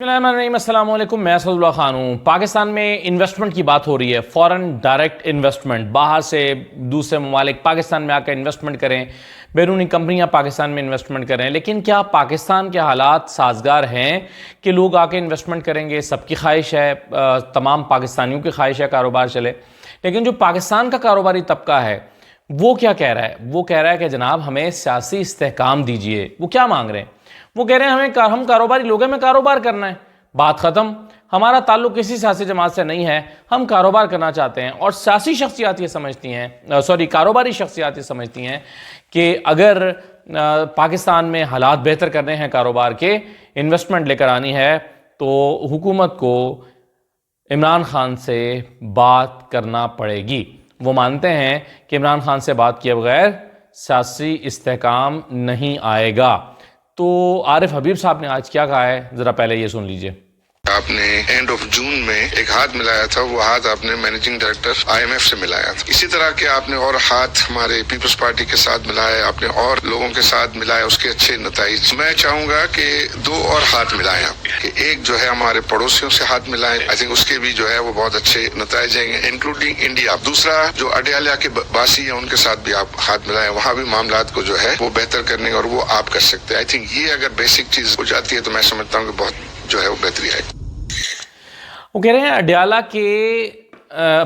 अस्सलाम वालेकुम, मैं असदुल्ला खान हूँ। पाकिस्तान में इन्वेस्टमेंट की बात हो रही है, फॉरेन डायरेक्ट इन्वेस्टमेंट, बाहर से दूसरे ममालिक पाकिस्तान में आकर इन्वेस्टमेंट करें, बैरूनी कंपनियां पाकिस्तान में इन्वेस्टमेंट करें। लेकिन क्या पाकिस्तान के हालात साजगार हैं कि लोग आके इन्वेस्टमेंट करेंगे? सबकी ख्वाहिश है, तमाम पाकिस्तानियों की ख्वाहिश है कारोबार चले, लेकिन जो पाकिस्तान का कारोबारी तबका है वो क्या कह रहा है? वो कह रहा है कि जनाब हमें सियासी इस्तेहकाम दीजिए। वो क्या मांग रहे हैं? वो कह रहे हैं हम कारोबारी लोग हैं, हमें कारोबार करना है, बात ख़त्म। हमारा ताल्लुक किसी सियासी जमात से नहीं है, हम कारोबार करना चाहते हैं। और सियासी शख्सियात ये समझती हैं, कारोबारी शख्सियात ये समझती हैं कि अगर पाकिस्तान में हालात बेहतर करने हैं, कारोबार के इन्वेस्टमेंट लेकर आनी है, तो हुकूमत को इमरान खान से बात करना पड़ेगी। वो मानते हैं कि इमरान खान से बात किए बगैर सियासी इस्तेहकाम नहीं आएगा। तो आरिफ हबीब साहब ने आज क्या कहा है, ज़रा पहले ये सुन लीजिए। आपने एंड ऑफ जून में एक हाथ मिलाया था, वो हाथ आपने मैनेजिंग डायरेक्टर आईएमएफ से मिलाया था। इसी तरह के आपने और हाथ हमारे पीपल्स पार्टी के साथ मिलाए, आपने और लोगों के साथ मिलाए, उसके अच्छे नतीजे। मैं चाहूंगा कि दो और हाथ मिलाएं आप, कि एक जो है हमारे पड़ोसियों से हाथ मिलाएं, आई थिंक उसके भी जो है वो बहुत अच्छे नतीजे आएंगे, इंक्लूडिंग इंडिया। दूसरा जो अडयाला के बासी है उनके साथ भी आप हाथ मिलाएं, वहां भी मामला को जो है वो बेहतर करने और वो आप कर सकते हैं। आई थिंक ये अगर बेसिक चीज हो जाती है तो मैं समझता हूँ कि बहुत जो है वो बेहतरी आएगी। वो कह रहे हैं अडयाला के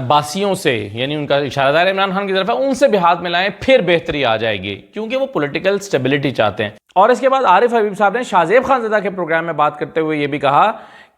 बासियों से, यानी उनका इशारादार इमरान खान की तरफ है, उनसे भी हाथ मिलाएं, फिर बेहतरी आ जाएगी, क्योंकि वो पॉलिटिकल स्टेबिलिटी चाहते हैं। और इसके बाद आरिफ हबीब साहब ने शाहजेब खानज़ादा के प्रोग्राम में बात करते हुए ये भी कहा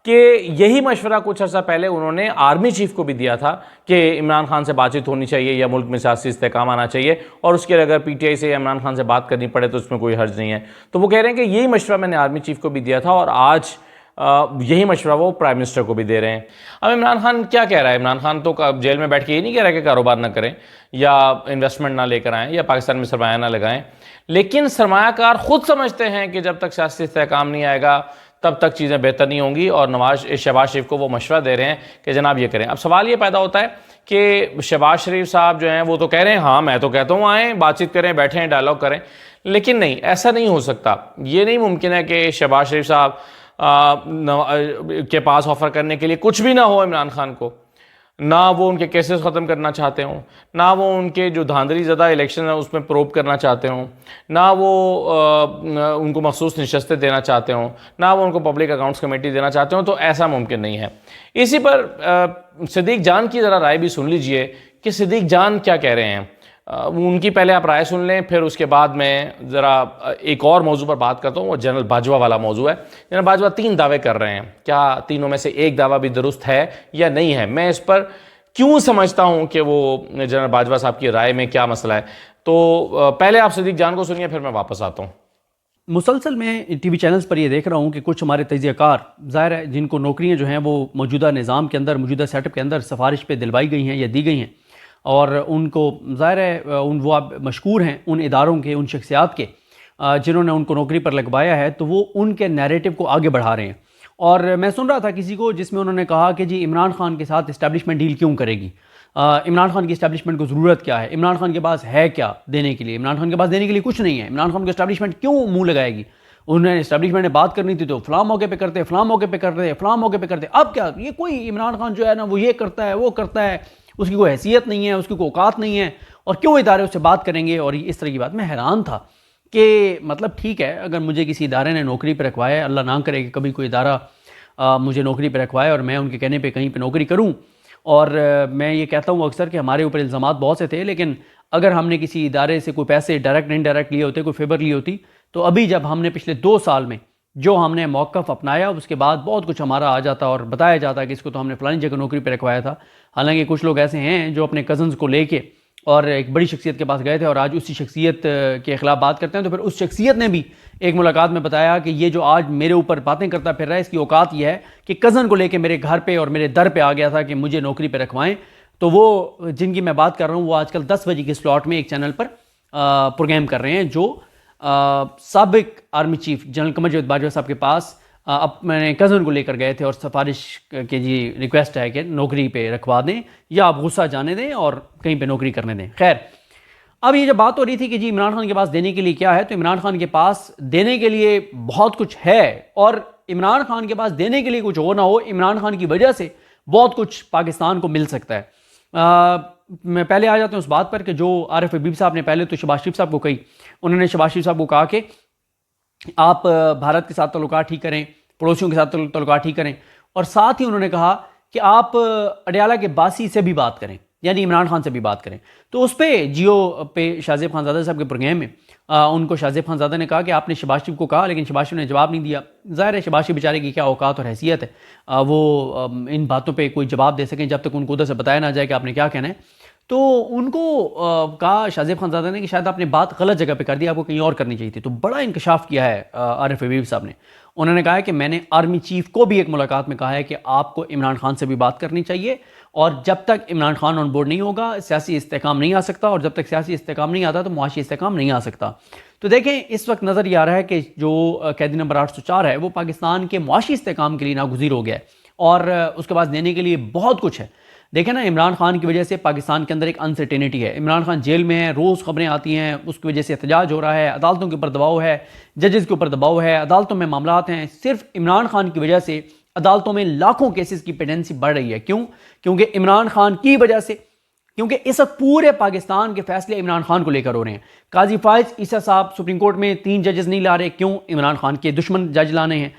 कि यही मशवरा कुछ अर्सा पहले उन्होंने आर्मी चीफ को भी दिया था कि इमरान खान से बातचीत होनी चाहिए या मुल्क में सियासी इस्तेहकाम आना चाहिए, और उसके लिए अगर पीटीआई से या इमरान खान से बात करनी पड़े तो उसमें कोई हर्ज नहीं है। तो वो कह रहे हैं कि यही मशवरा मैंने आर्मी चीफ को भी दिया था और आज यही मशवरा वो प्राइम मिनिस्टर को भी दे रहे हैं। अब इमरान खान क्या कह रहा है? इमरान खान तो जेल में बैठ के ये नहीं कह रहा है कि कारोबार ना करें या इन्वेस्टमेंट ना लेकर आएँ या पाकिस्तान में सरमाया ना लगाएं, लेकिन सरमायाकार खुद समझते हैं कि जब तक सियासी इस्तेहकाम नहीं आएगा तब तक चीज़ें बेहतर नहीं होंगी, और शहबाज शरीफ को वो मशवरा दे रहे हैं कि जनाब ये करें। अब सवाल ये पैदा होता है कि शहबाज शरीफ साहब जो हैं वो तो कह रहे हैं, हाँ मैं तो कहता हूँ आएँ, बातचीत करें, बैठें, डायलॉग करें, लेकिन नहीं, ऐसा नहीं हो सकता। ये नहीं मुमकिन है कि शहबाज शरीफ साहब के पास ऑफर करने के लिए कुछ भी ना हो इमरान खान को, ना वो उनके केसेस ख़त्म करना चाहते हों, ना वो उनके जो धांधली ज़दा इलेक्शन है उसमें प्रोब करना चाहते हों, ना वो उनको मखसूस नशस्तें देना चाहते हों, ना वो उनको पब्लिक अकाउंट्स कमेटी देना चाहते हों। तो ऐसा मुमकिन नहीं है। इसी पर सिद्दीक जान की ज़रा राय भी सुन लीजिए कि सिद्दीक जान क्या कह रहे हैं। उनकी पहले आप राय सुन लें, फिर उसके बाद मैं ज़रा एक और मौजू पर बात करता हूँ। वो जनरल बाजवा वाला मौजू है। जनरल बाजवा 3 दावे कर रहे हैं, क्या तीनों में से एक दावा भी दुरुस्त है या नहीं है? मैं इस पर क्यों समझता हूँ कि वो जनरल बाजवा साहब की राय में क्या मसला है। तो पहले आप सिद्दीक जान को सुनिए, फिर मैं वापस आता हूँ। मुसलसल मैं टीवी चैनल्स पर ये देख रहा हूँ कि कुछ हमारे तजियाकार, ज़ाहिर है जिनको नौकरियाँ जो हैं वो मौजूदा निज़ाम के अंदर, मौजूदा सेटअप के अंदर सिफारिश पे दिलवाई गई हैं या दी गई हैं, और उनको ज़ाहिर है वो आप मशकूर हैं उन इदारों के, उन शख्सियात के जिन्होंने उनको नौकरी पर लगवाया है, तो वो उनके नैरेटिव को आगे बढ़ा रहे हैं। और मैं सुन रहा था किसी को जिसमें उन्होंने कहा कि जी इमरान खान के साथ इस्टेब्लिशमेंट डील क्यों करेगी, इमरान खान की इस्टेब्लिशमेंट को ज़रूरत क्या है, इमरान खान के पास है क्या देने के लिए, इमरान खान के पास देने के लिए कुछ नहीं है, इमरान खान को इस्टेब्लिशमेंट क्यों मुँह लगाएगी, उन्हें इस्टेब्लिशमेंट में बात करनी थी तो फलां मौके पे करते, फलां मौके पे करते, फलां मौके पे करते। अब क्या, ये कोई इमरान खान जो है ना वो ये करता है, वो करता है, उसकी कोई हैसियत नहीं है, उसकी कोई औकात नहीं है, और क्यों इदारे उससे बात करेंगे, और इस तरह की बात। मैं हैरान था कि मतलब ठीक है, अगर मुझे किसी इदारे ने नौकरी पर रखवाया है, अल्लाह ना करे कि कभी कोई इदारा मुझे नौकरी पर रखवाए और मैं उनके कहने पे कहीं पे नौकरी करूं, और मैं ये कहता हूं अक्सर कि हमारे ऊपर इल्ज़ामात बहुत से थे, लेकिन अगर हमने किसी इदारे से कोई पैसे डायरेक्ट इनडायरेक्ट लिए होते, कोई फेवर ली होती, तो अभी जब हमने पिछले 2 साल में जो हमने मौक़िफ़ अपनाया, उसके बाद बहुत कुछ हमारा आ जाता और बताया जाता कि इसको तो हमने फ़लानी जगह नौकरी पर रखवाया था। हालांकि कुछ लोग ऐसे हैं जो अपने कज़न्स को लेके और एक बड़ी शख्सियत के पास गए थे और आज उसी शख्सियत के ख़िलाफ़ बात करते हैं। तो फिर उस शख्सियत ने भी एक मुलाकात में बताया कि ये जो आज मेरे ऊपर बातें करता फिर रहा है, इसकी औकात ये है कि कज़न को लेके मेरे घर पे और मेरे दर पे आ गया था कि मुझे नौकरी पे रखवाएं। तो वो जिनकी मैं बात कर रहा हूँ वो आजकल 10 बजे के स्लॉट में एक चैनल पर प्रोग्राम कर रहे हैं, जो साबिक army chief general Qamar Javed Bajwa साहब के पास अपने कज़न को लेकर गए थे और सिफारिश के जी रिक्वेस्ट है कि नौकरी पे रखवा दें या आप गुस्सा जाने दें और कहीं पे नौकरी करने दें। खैर, अब ये जब बात हो रही थी कि जी इमरान खान के पास देने के लिए क्या है, तो इमरान खान के पास देने के लिए बहुत कुछ है, और इमरान खान के पास देने के लिए कुछ हो ना हो, इमरान खान की वजह से बहुत कुछ पाकिस्तान को मिल सकता है। मैं पहले आ जाता हूँ उस बात पर कि जो आरिफ हबीब साहब ने पहले तो शहबाज शरीफ साहब को कही, उन्होंने शहबाज शरीफ साहब को कहा कि आप भारत के साथ तल्लुकात ठीक करें, पड़ोसियों के साथ तल्लुकात ठीक करें, और साथ ही उन्होंने कहा कि आप अडयाला के बासी से भी बात करें, यानी इमरान खान से भी बात करें। तो उस पर जियो पे शाहजेब खानज़ादा साहब के प्रोग्राम में उनको शाहजेब खानज़ादा ने कहा कि आपने शहबाज शरीफ को कहा, लेकिन शहबाज शरीफ ने जवाब नहीं दिया। ज़ाहिर है शहबाज शरीफ बेचारे की क्या औकात और हैसियत है, वो इन बातों पे कोई जवाब दे सकें जब तक उनको उधर से बताया ना जाए कि आपने क्या कहना है। तो उनको कहा शाहजेब खानज़ादा ने कि शायद आपने बात गलत जगह पे कर दी, आपको कहीं और करनी चाहिए थी। तो बड़ा इंकशाफ किया है आरिफ हबीब साहब ने। उन्होंने कहा है कि मैंने आर्मी चीफ को भी एक मुलाकात में कहा है कि आपको इमरान खान से भी बात करनी चाहिए, और जब तक इमरान खान ऑन बोर्ड नहीं होगा सियासी इस्तेकाम नहीं आ सकता, और जब तक सियासी इस्तेकाम नहीं आता तो मुआशी इस्तेकाम नहीं आ सकता। तो देखें इस वक्त नज़र ये आ रहा है कि जो कैदी नंबर 804 है वो पाकिस्तान के मुआशी इस्तेकाम के लिए नागुज़ीर हो गया है, और उसके पास देने के लिए बहुत कुछ है। देखें ना, इमरान खान की वजह से पाकिस्तान के अंदर एक अनसर्टेनिटी है। इमरान खान जेल में है, रोज़ खबरें आती हैं, उसकी वजह से एहतजाज हो रहा है, अदालतों के ऊपर दबाव है, जजेस के ऊपर दबाव है, अदालतों में मामलात हैं। सिर्फ इमरान खान की वजह से अदालतों में लाखों केसेस की पेंडेंसी बढ़ रही है। क्यों? क्योंकि इमरान खान की वजह से, क्योंकि इस वक्त पूरे पाकिस्तान के फैसले इमरान खान को लेकर हो रहे हैं। काजी फाइज ईसा साहब सुप्रीम कोर्ट में 3 जजेस नहीं ला रहे, क्यों? इमरान खान के दुश्मन जज लाने हैं।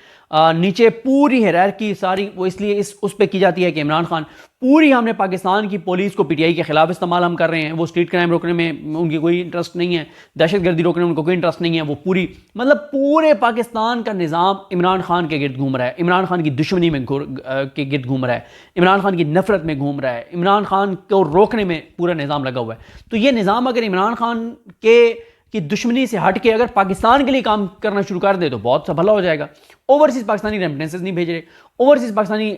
नीचे पूरी हायरार्की सारी वो इसलिए उस पर की जाती है कि इमरान खान, पूरी हमने पाकिस्तान की पुलिस को पीटीआई के खिलाफ इस्तेमाल हम कर रहे हैं। वो स्ट्रीट क्राइम रोकने में उनकी कोई इंटरेस्ट नहीं है, दहशतगर्दी रोकने में उनको कोई इंटरेस्ट नहीं है। वो पूरी मतलब पूरे पाकिस्तान का निज़ाम इमरान खान के गिर्द घूम रहा है, इमरान खान की दुश्मनी में के गिर्द घूम रहा है, इमरान खान की नफरत में घूम रहा है, इमरान खान को रोकने में पूरा निज़ाम लगा हुआ है। तो ये निज़ाम अगर इमरान खान की दुश्मनी से हट के अगर पाकिस्तान के लिए काम करना शुरू कर दे तो बहुत सा भला हो जाएगा। ओवरसीज़ पाकिस्तानी रेमिटेंसेस नहीं भेज रहे, ओवरसीज़ पाकिस्तानी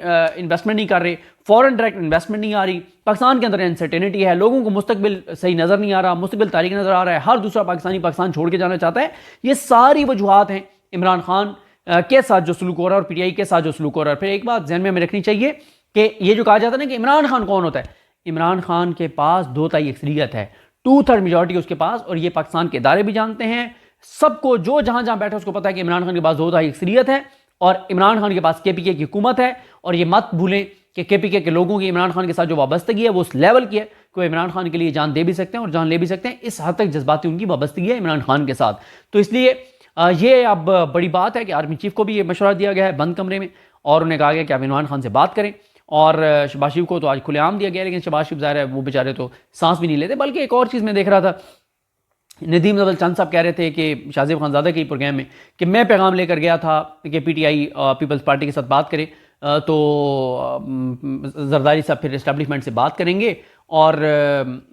इन्वेस्टमेंट नहीं कर रहे, फॉरेन डायरेक्ट इन्वेस्टमेंट नहीं आ रही, पाकिस्तान के अंदर अनसर्टेनिटी है, लोगों को मुस्तकबिल सही नज़र नहीं आ रहा, मुस्तकबिल तारीख नज़र आ रहा है, हर दूसरा पाकिस्तानी पाकिस्तान छोड़ के जाना चाहता है। ये सारी वजूहात हैं इमरान खान के साथ जो सलूक हो रहा है और पीटीआई के साथ जो सलूक हो रहा है। फिर एक बात ध्यान में हमें रखनी चाहिए कि ये जो कहा जाता है ना कि इमरान खान कौन होता है, इमरान खान के पास 2/3 अक्सरियत है, 2/3 मेजॉरिटी उसके पास, और ये पाकिस्तान के इदारे भी जानते हैं, सबको जो जहां जहां बैठा उसको पता है कि इमरान खान के पास 2/3 अक्सरियत है और इमरान खान के पास केपीके की हुकूमत है। और ये मत भूलें कि केपीके के लोगों की इमरान खान के साथ जो वाबस्तगी है वो उस लेवल की है कि वो इमरान खान के लिए जान दे भी सकते हैं और जान ले भी सकते हैं। इस हद तक जज्बाती उनकी वाबस्तगी है इमरान खान के साथ। तो इसलिए ये अब बड़ी बात है कि आर्मी चीफ को भी ये मशवरा दिया गया है बंद कमरे में, और उन्हें कहा गया कि आप इमरान खान से बात करें। और शहबाज शरीफ को तो आज खुलेआम दिया गया, लेकिन शहबाज शरीफ ज़ाहिर है वो बेचारे तो सांस भी नहीं लेते। बल्कि एक और चीज़ मैं देख रहा था, नदीम जबल चंद साहब कह रहे थे कि शाहजेब खानज़ादा के प्रोग्राम में कि मैं पैगाम लेकर गया था कि पीटीआई पीपल्स पार्टी के साथ बात करे, तो जरदारी साहब फिर इस्टेब्लिशमेंट से बात करेंगे और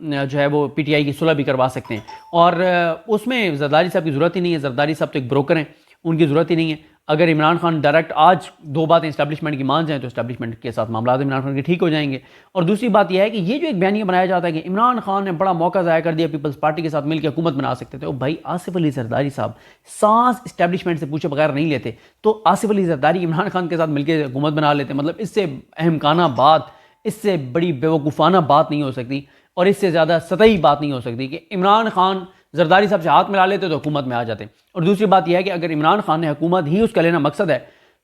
जो है वो पीटीआई की सुलह भी करवा सकते हैं। और उसमें जरदारी साहब की ज़रूरत ही नहीं है, जरदारी साहब तो एक ब्रोकर हैं, उनकी ज़रूरत ही नहीं है। अगर इमरान खान डायरेक्ट आज 2 बातें इस्टेब्लिशमेंट की मान जाएं तो इस्टेब्लिशमेंट के साथ मामला इमरान खान के ठीक हो जाएंगे। और दूसरी बात यह है कि ये जो एक बयानिया बनाया जाता है कि इमरान खान ने बड़ा मौका ज़ाया कर दिया, पीपल्स पार्टी के साथ मिलकर हुकूमत बना सकते थे। और भाई आसिफ अली जरदारी साहब सांस इस्टेब्लिशमेंट से पूछे बगैर नहीं लेते, तो आसिफ अली जरदारी इमरान खान के साथ मिलकर हुकूमत बना लेते। मतलब इससे अहमकाना बात, इससे बड़ी बेवकूफ़ाना बात नहीं हो सकती और इससे ज़्यादा सतही बात नहीं हो सकती कि इमरान खान जरदारी साहब से हाथ मिला लेते तो हुकूमत में आ जाते। और दूसरी बात यह है कि अगर इमरान खान ने हुकूमत ही उसका लेना मकसद है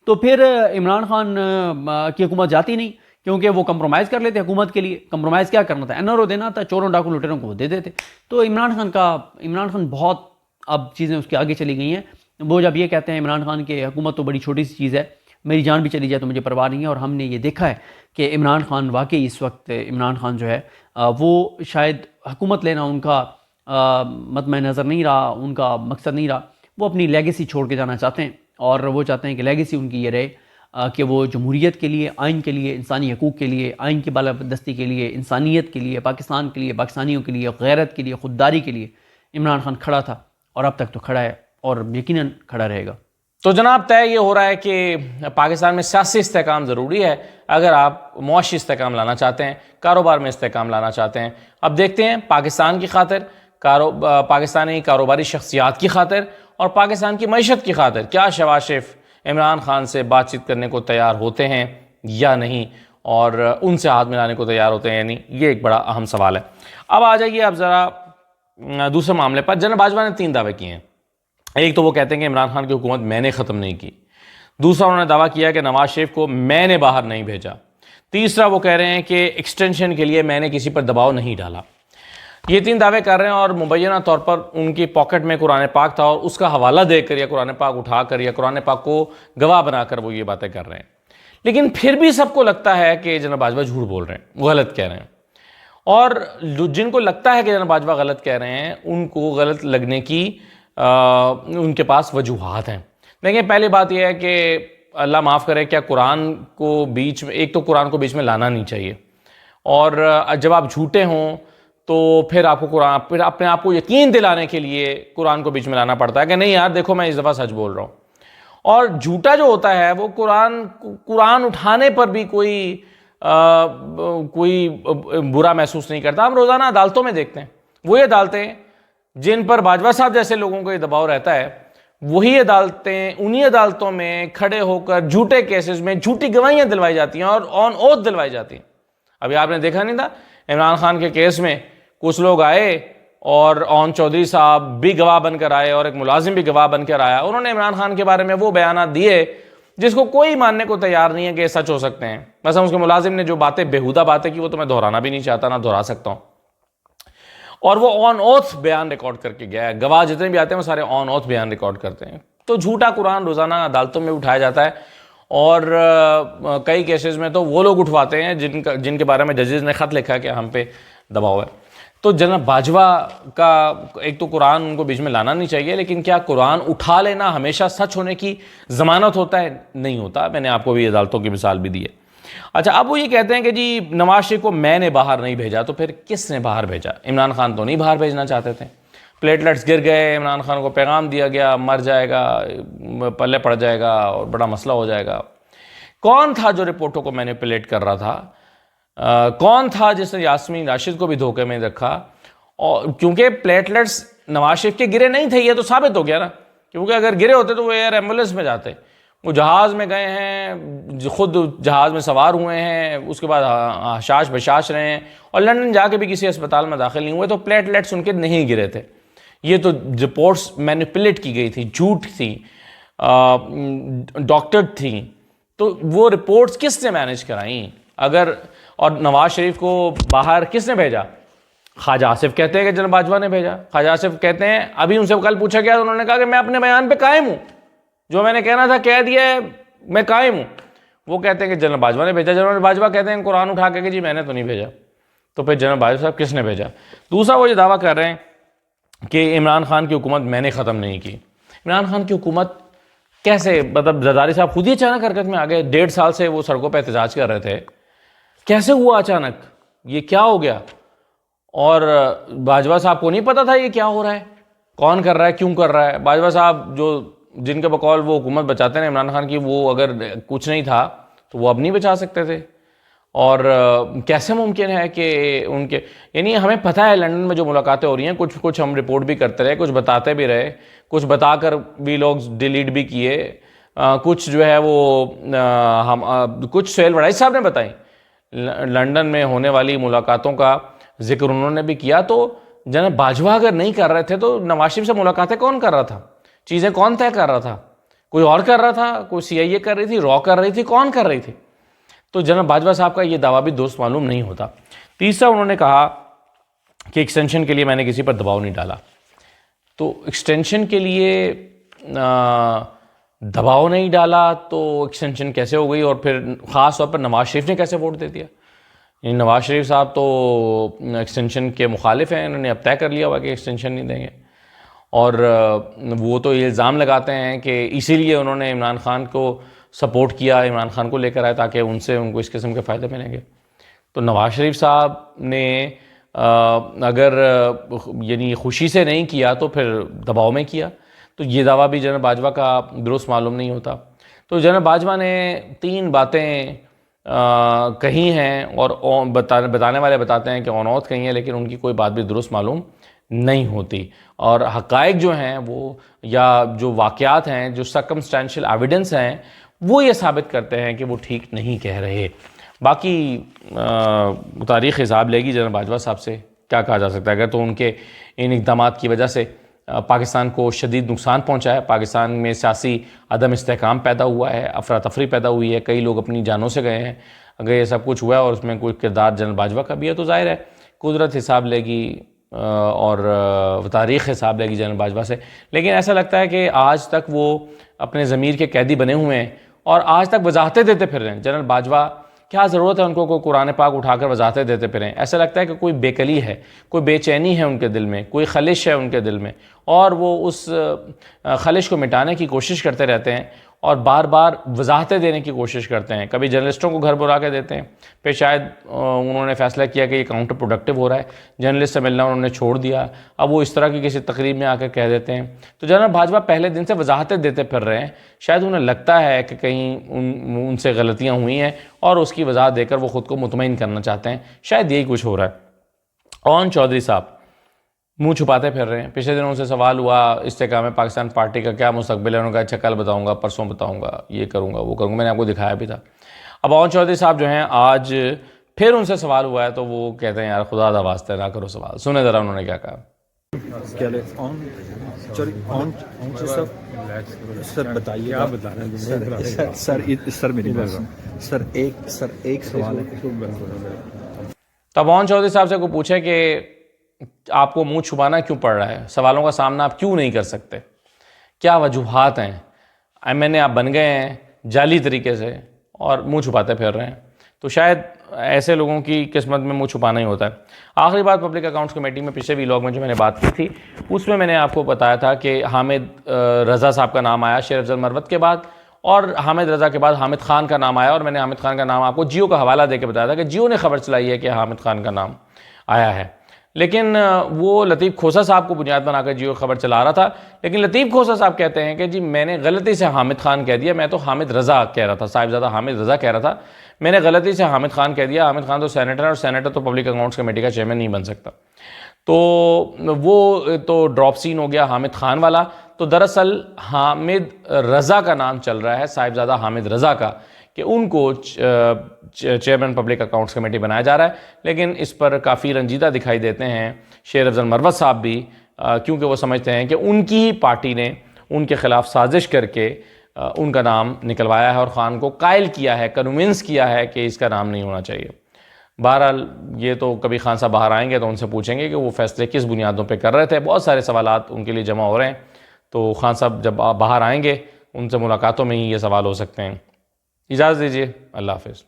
तो फिर इमरान खान की हुकूमत जाती नहीं, क्योंकि वो कंप्रोमाइज़ कर लेते हुकूमत के लिए। कंप्रोमाइज़ क्या करना था, एनआरओ देना था, चोरों डाकू लुटेरों को दे देते। तो इमरान खान बहुत अब चीज़ें उसके आगे चली गई हैं। वो जब ये कहते हैं इमरान खान की हुकूमत तो बड़ी छोटी सी चीज़ है, मेरी जान भी चली जाए तो मुझे परवाह नहीं है। और हमने ये देखा है कि इमरान खान वाकई इस वक्त इमरान खान जो है वो शायद हुकूमत लेना उनका मतमय नज़र नहीं रहा, उनका मकसद नहीं रहा। वो अपनी लेगेसी छोड़ के जाना चाहते हैं और वो चाहते हैं कि लेगेसी उनकी ये रहे कि वो जमहूरियत के लिए, आइन के लिए, इंसानी हकूक़ के लिए, आइन की बालादस्ती के लिए, इंसानियत के लिए, पाकिस्तान के लिए, पाकिस्तानियों के लिए, गैरत के लिए, खुददारी के लिए इमरान खान खड़ा था और अब तक तो खड़ा है और यकीनन खड़ा रहेगा। तो जनाब तय ये हो रहा है कि पाकिस्तान में सियासी इस्तेहकाम ज़रूरी है अगर आप मुआशी इस्तेहकाम लाना चाहते हैं, कारोबार में इस्तेहकाम लाना चाहते हैं। अब देखते हैं पाकिस्तान की खातिर, पाकिस्तानी कारोबारी शख्सियात की खातिर और पाकिस्तान की मईशत की खातिर क्या शहबाज शरीफ इमरान खान से बातचीत करने को तैयार होते हैं या नहीं, और उनसे हाथ मिलाने को तैयार होते हैं या नहीं। ये एक बड़ा अहम सवाल है। अब आ जाइए अब ज़रा दूसरे मामले पर। जनरल बाजवा ने 3 दावे किए हैं। एक तो वो कहते हैं कि इमरान खान की हुकूमत मैंने ख़त्म नहीं की। दूसरा, उन्होंने दावा किया कि नवाज शरीफ को मैंने बाहर नहीं भेजा। तीसरा, वो कह रहे हैं कि एक्सटेंशन के लिए मैंने किसी पर दबाव नहीं डाला। ये 3 दावे कर रहे हैं और मुबैना तौर पर उनकी पॉकेट में कुरान पाक था और उसका हवाला देकर या कुरान पाक उठाकर या कुरान पाक को गवाह बनाकर वो ये बातें कर रहे हैं। लेकिन फिर भी सबको लगता है कि जनाब बाजवा झूठ बोल रहे हैं, वो गलत कह रहे हैं। और जिनको लगता है कि जनाब बाजवा गलत कह रहे हैं, उनको गलत लगने की उनके पास वजूहात हैं। देखिए, पहली बात यह है कि अल्लाह माफ़ करे, क्या कुरान को बीच में, एक तो कुरान को बीच में लाना नहीं चाहिए, और जब आप झूठे हों तो फिर आपको कुरान, फिर अपने आप को यकीन दिलाने के लिए कुरान को बीच में लाना पड़ता है कि नहीं यार देखो मैं इस दफ़ा सच बोल रहा हूँ। और झूठा जो होता है वो कुरान उठाने पर भी कोई बुरा महसूस नहीं करता। हम रोज़ाना अदालतों में देखते हैं, वही अदालतें जिन पर बाजवा साहब जैसे लोगों को ये दबाव रहता है, वही अदालतें, उन्हीं अदालतों में खड़े होकर झूठे केसेस में झूठी गवाहियाँ दिलवाई जाती हैं और ऑन ओथ दिलवाई जाती हैं। अभी आपने देखा नहीं था इमरान खान के केस में कुछ लोग आए और ओन चौधरी साहब भी गवाह बनकर आए और एक मुलाजिम भी गवाह बनकर आया। उन्होंने इमरान खान के बारे में वो बयान दिए जिसको कोई मानने को तैयार नहीं है कि सच हो सकते हैं। वैसे उसके मुलाजिम ने जो बातें, बेहुदा बातें की, वो तो मैं दोहराना भी नहीं चाहता, ना दोहरा सकता हूँ। और वो ऑन ओथ बयान रिकॉर्ड करके गया है। गवाह जितने भी आते हैं वो सारे ऑन ओथ बयान रिकॉर्ड करते हैं। तो झूठा कुरान रोज़ाना अदालतों में उठाया जाता है और कई केसेस में तो वो लोग उठवाते हैं जिनके बारे में जजेस ने ख़त लिखा है कि हम पे दबाव है। तो जनाब बाजवा का एक तो कुरान उनको बीच में लाना नहीं चाहिए, लेकिन क्या कुरान उठा लेना हमेशा सच होने की ज़मानत होता है? नहीं होता। मैंने आपको भी अदालतों की मिसाल भी दी है। अच्छा, अब वो ये कहते हैं कि जी नवाज शरीफ को मैंने बाहर नहीं भेजा, तो फिर किसने बाहर भेजा? इमरान खान तो नहीं बाहर भेजना चाहते थे, प्लेटलेट्स गिर गए, इमरान खान को पैगाम दिया गया मर जाएगा, पल्ले पड़ जाएगा और बड़ा मसला हो जाएगा। कौन था जो रिपोर्टों को मैनिपुलेट कर रहा था? कौन था जिसने यास्मीन राशिद को भी धोखे में रखा? और क्योंकि प्लेटलेट्स नवाज शरीफ के गिरे नहीं थे, ये तो साबित हो गया ना, क्योंकि अगर गिरे होते तो वो एयर एम्बुलेंस में जाते। वो जहाज़ में गए हैं, खुद जहाज़ में सवार हुए हैं, उसके बाद हशाश बशाश रहे हैं और लंदन जाके भी किसी अस्पताल में दाखिल नहीं हुए, तो प्लेटलेट्स उनके नहीं गिरे थे। ये तो रिपोर्ट्स मैनिपुलेट की गई थी, झूठ थी, डॉक्टर थी। तो वो रिपोर्ट्स किसने मैनेज कराई? अगर, और नवाज शरीफ को बाहर किसने भेजा? ख्वाजा आसिफ कहते हैं कि जनाब बाजवा ने भेजा। ख्वाजा आसिफ कहते हैं, अभी उनसे कल पूछा गया तो उन्होंने कहा कि मैं अपने बयान पे कायम हूँ, जो मैंने कहना था कह दिया है, मैं कायम हूँ। वो कहते हैं कि जनाब बाजवा ने भेजा। जनाब बाजवा कहते हैं कुरान उठा के कि जी मैंने तो नहीं भेजा। तो फिर जनाब बाजवा साहब किसने भेजा? दूसरा, वो ये दावा कर रहे हैं कि इमरान खान की हुकूमत मैंने ख़त्म नहीं की। इमरान खान की हुकूमत कैसे? मतलब जरदारी साहब खुद ही अचानक हरकत में आ गए। 1.5 साल से वो सड़कों पर एहतजाज कर रहे थे, कैसे हुआ अचानक? ये क्या हो गया? और बाजवा साहब को नहीं पता था ये क्या हो रहा है, कौन कर रहा है, क्यों कर रहा है? बाजवा साहब जो जिनके बकौल वो हुकूमत बचाते हैं इमरान खान की, वो अगर कुछ नहीं था तो वो अब नहीं बचा सकते थे। और कैसे मुमकिन है कि उनके, यानी हमें पता है लंदन में जो मुलाकातें हो रही हैं, कुछ हम रिपोर्ट भी करते रहे, कुछ बताते भी रहे, कुछ बताकर भी लोग डिलीट भी किए, कुछ जो है वो कुछ सोहेल वड़ाई साहब ने बताई लंदन में होने वाली मुलाकातों का जिक्र उन्होंने भी किया। तो जनाब बाजवा अगर नहीं कर रहे थे तो नवाज शरीफ से मुलाकातें कौन कर रहा था? चीज़ें कौन तय कर रहा था? कोई और कर रहा था? कोई CIA कर रही थी, रॉ कर रही थी, कौन कर रही थी? तो जनाब बाजवा साहब का ये दावा भी दोस्त मालूम नहीं होता। तीसरा, उन्होंने कहा कि एक्सटेंशन के लिए मैंने किसी पर दबाव नहीं डाला। तो एक्सटेंशन के लिए दबाव नहीं डाला तो एक्सटेंशन कैसे हो गई? और फिर ख़ास तौर पर नवाज शरीफ ने कैसे वोट दे दिया? नवाज शरीफ साहब तो एक्सटेंशन के मुखालिफ हैं, इन्होंने अब तय कर लिया हुआ कि एक्सटेंशन नहीं देंगे। और वो तो ये इल्ज़ाम लगाते हैं कि इसीलिए उन्होंने इमरान खान को सपोर्ट किया, इमरान खान को लेकर आए ताकि उनसे उनको इस किस्म के फ़ायदे मिलेंगे। तो नवाज शरीफ साहब ने अगर यानी खुशी से नहीं किया तो फिर दबाव में किया। तो ये दावा भी जनाब बाजवा का दुरुस्त मालूम नहीं होता। तो जनाब बाजवा ने 3 बातें कही हैं और बताने वाले बताते हैं कि औनौत कही हैं, लेकिन उनकी कोई बात भी दुरुस्त मालूम नहीं होती। और हक़ाइक़ जो हैं वो, या जो वाक़यात हैं, जो सर्कमस्टेंशियल एविडेंस हैं, वो ये साबित करते हैं कि वो ठीक नहीं कह रहे। बाकी तारीख़ हिसाब लेगी जनाब बाजवा साहब से, क्या कहा जा सकता है? अगर तो उनके इन इक़दामात की वजह से पाकिस्तान को शदीद नुकसान पहुंचा है। पाकिस्तान में सियासी अदम इस्तेहकाम पैदा हुआ है, अफरा तफरी पैदा हुई है, कई लोग अपनी जानों से गए हैं। अगर ये सब कुछ हुआ है और उसमें कोई किरदार जनरल बाजवा का भी है तो जाहिर है कुदरत हिसाब लेगी और तारीख़ हिसाब लेगी जनरल बाजवा से। लेकिन ऐसा लगता है कि आज तक वो अपने ज़मीर के कैदी बने हुए हैं और आज तक वजाहतें देते फिर रहे हैं। जनरल बाजवा क्या ज़रूरत है उनको कोई कुरान पाक उठाकर वजाहतें देते फिरें? ऐसा लगता है कि कोई बेकली है, कोई बेचैनी है उनके दिल में, कोई खलिश है उनके दिल में और वो उस खलिश को मिटाने की कोशिश करते रहते हैं और बार बार वजाहतें देने की कोशिश करते हैं। कभी जर्नलिस्टों को घर बुला के देते हैं, फिर शायद उन्होंने फ़ैसला किया कि ये काउंटर प्रोडक्टिव हो रहा है, जर्नलिस्ट से मिलना उन्होंने छोड़ दिया, अब वो इस तरह की किसी तकरीब में आकर कह देते हैं। तो जनरल बाजवा पहले दिन से वजाहतें देते फिर रहे हैं। शायद उन्हें लगता है कि कहीं उनसे गलतियाँ हुई हैं और उसकी वजाहत देकर वो ख़ुद को मुतमईन करना चाहते हैं। शायद यही कुछ हो रहा है। ओन चौधरी साहब मुंह छुपाते फिर रहे हैं। पिछले दिनों से सवाल हुआ इस्तेकाम में पाकिस्तान पार्टी का क्या मुस्तकबिल है, उन्होंने कहा अच्छा कल बताऊंगा, परसों बताऊंगा, ये करूंगा, वो करूंगा, मैंने आपको दिखाया भी था। अब ओन चौधरी साहब जो हैं आज फिर उनसे सवाल हुआ है तो वो कहते हैं यार खुदा दा वास्ते ना करो सवाल। सुने ज़रा उन्होंने क्या कहा। सर बताइए, आप बता रहे हैं सर मेरी बात सर एक सवाल है। तब ओन चौधरी साहब से को पूछे कि आपको मुंह छुपाना क्यों पड़ रहा है, सवालों का सामना आप क्यों नहीं कर सकते, क्या वजूहात हैं, MNA आप बन गए हैं जाली तरीके से और मुंह छुपाते फिर रहे हैं। तो शायद ऐसे लोगों की किस्मत में मुंह छुपाना ही होता है। आखिरी बात पब्लिक अकाउंट्स कमेटी में पिछले व्लॉग में जो मैंने बात की थी उसमें मैंने आपको बताया था कि हामिद रज़ा साहब का नाम आया शेर अफजल मरवत के बाद, और हामिद रज़ा के बाद हामिद खान का नाम आया, और मैंने हामिद खान का नाम आपको जियो का हवाला देकर बताया था कि जियो ने खबर चलाई है कि हामिद खान का नाम आया है। लेकिन वो लतीफ़ खोसा साहब को बुनियाद बनाकर जियो खबर चला रहा था। लेकिन लतीफ़ खोसा साहब कहते हैं कि जी मैंने गलती से हामिद खान कह दिया, मैं तो हामिद रज़ा कह रहा था, साहिबजादा हामिद रज़ा कह रहा था, मैंने गलती से हामिद खान कह दिया। हामिद खान तो सेनेटर है और सेनेटर तो पब्लिक अकाउंट्स कमेटी का चेयरमैन नहीं बन सकता। तो वो तो ड्रॉप सीन हो गया हामिद खान वाला। तो दरअसल हामिद रज़ा का नाम चल रहा है, साहिबजादा हामिद रज़ा का, कि उनको चेयरमैन पब्लिक अकाउंट्स कमेटी बनाया जा रहा है। लेकिन इस पर काफ़ी रंजीदा दिखाई देते हैं शेर अफजल मरवत साहब भी, क्योंकि वो समझते हैं कि उनकी ही पार्टी ने उनके ख़िलाफ़ साजिश करके उनका नाम निकलवाया है और ख़ान को कायल किया है, कन्विंस किया है कि इसका नाम नहीं होना चाहिए। बहरहाल ये तो कभी खान साहब बाहर आएंगे तो उनसे पूछेंगे कि वो फ़ैसले किस बुनियादों पे कर रहे थे। बहुत सारे सवालात उनके लिए जमा हो रहे हैं, तो खान साहब जब बाहर आएंगे उनसे मुलाकातों में ही ये सवाल हो सकते हैं। इजाज़त दीजिए, अल्लाह हाफ़िज़।